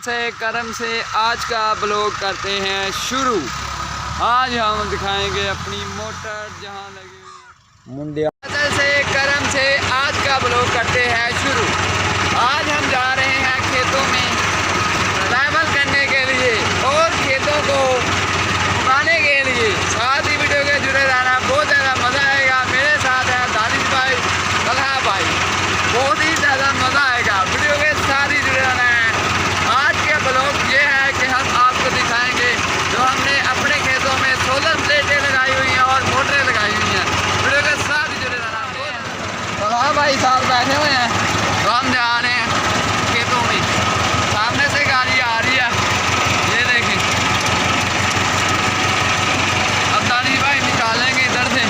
से करम से आज का ब्लॉग करते हैं शुरू। आज हम दिखाएंगे अपनी मोटर जहां लगी हुई है मुंडिया से करम से आज का ब्लॉग करते हैं शुरू। आज हम जा रहे हैं खेतों में ट्रैवल करने के लिए और खेतों को उगाने के लिए। साथ ही वीडियो के जुड़े रहना, बहुत ज़्यादा मज़ा आएगा। मेरे साथ है दानिश भाई, तलहा भाई, बहुत ही ज़्यादा मज़ा आएगा। वीडियो के साथ ही जुड़े रहना है। आज के ब्लॉग ये है कि हम आपको दिखाएंगे जो हमने अपने खेतों में सोलर प्लेटें लगाई हुई हैं और मोटरें लगाई हुई हैं। वीडियो के साथ ही जुड़े रहना। तलहा भाई साथ बैठे हुए हैं तो हम जा रहे हैं खेतों में। सामने से गाड़ी आ रही है, ये देखें। अब दानिश भाई निकालेंगे इधर से,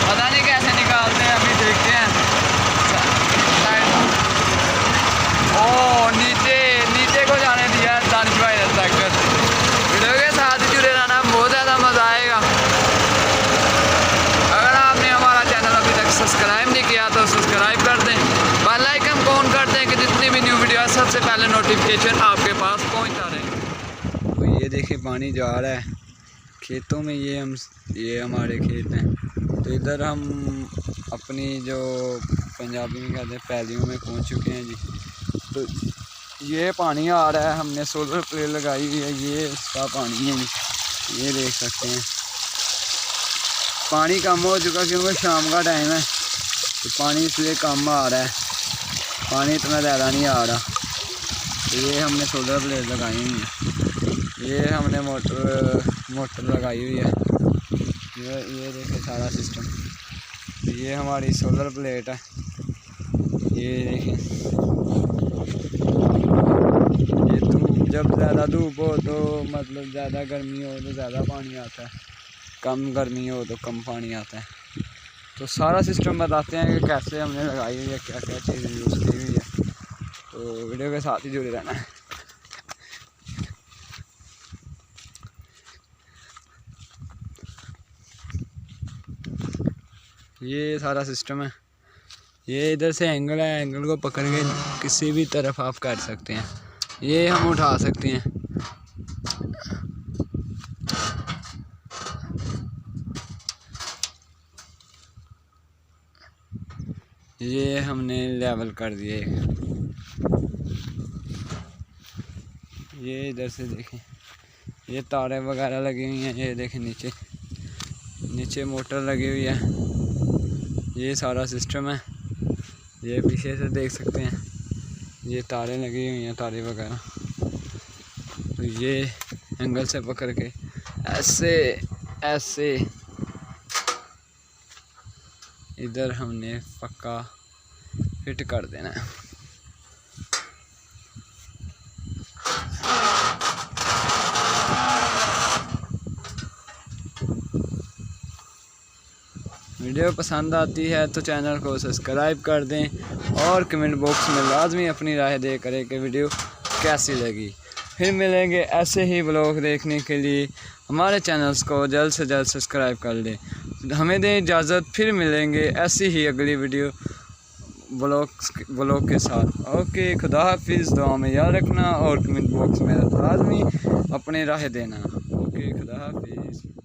पता नहीं कैसे निकालते हैं, अभी देखते हैं। ओ नीचे को जाने दिया दानिश भाई तक। वीडियो के साथ ही जुड़े रहना, बहुत ज़्यादा मज़ा आएगा। अगर आपने हमारा चैनल अभी तक सब्सक्राइब नहीं किया तो सब्सक्राइब कर दें, बेल आइकन ऑन कर दें कि जितनी भी न्यू वीडियो है सबसे पहले नोटिफिकेशन आपके पास पहुंचता रहे। तो ये देखिए पानी जा रहा है खेतों में। ये हमारे खेत हैं। तो इधर हम अपनी जो पंजाबी में कहते हैं पैलियों में पहुंच चुके हैं जी। तो ये पानी आ रहा है, हमने सोलर प्लेट लगाई हुई है, ये इसका पानी है जी। ये देख सकते हैं पानी कम हो चुका क्योंकि शाम का टाइम है, तो पानी इसलिए कम आ रहा है, पानी इतना ज़्यादा नहीं आ रहा। तो ये हमने सोलर प्लेट लगाई हुई है। ये हमने मोटर लगाई हुई है। ये देखें सारा सिस्टम। तो ये हमारी सोलर प्लेट है। ये देखें, ये धूप, जब ज़्यादा धूप हो तो मतलब ज़्यादा गर्मी हो तो ज़्यादा पानी आता है, कम गर्मी हो तो कम पानी आता है। तो सारा सिस्टम बताते हैं कि कैसे हमने लगाई हुई है, क्या क्या चीज़ यूज़ की हुई है। तो वीडियो के साथ ही जुड़े रहना है। ये सारा सिस्टम है। ये इधर से एंगल है, एंगल को पकड़ के किसी भी तरफ आप कर सकते हैं। ये हम उठा सकते हैं। ये हमने लेवल कर दिए। ये इधर से देखें, ये तारे वगैरह लगी हुई हैं। ये देखें नीचे मोटर लगी हुई है। ये सारा सिस्टम है। ये पीछे से देख सकते हैं, ये तारें लगी हुई हैं, तारे वगैरह। तो ये एंगल से पकड़ के ऐसे इधर हमने पक्का फिट कर देना है। वीडियो पसंद आती है तो चैनल को सब्सक्राइब कर दें और कमेंट बॉक्स में लाजमी अपनी राय दे करें कि वीडियो कैसी लगी। फिर मिलेंगे ऐसे ही ब्लॉग देखने के लिए। हमारे चैनल्स को जल्द से जल्द सब्सक्राइब कर दें। हमें दें इजाज़त, फिर मिलेंगे ऐसी ही अगली वीडियो ब्लॉग के साथ। ओके, खुदा हाफिज़। दुआ में याद रखना और कमेंट बॉक्स में लाजमी अपनी राय देना। ओके, खुदा हाफिज़।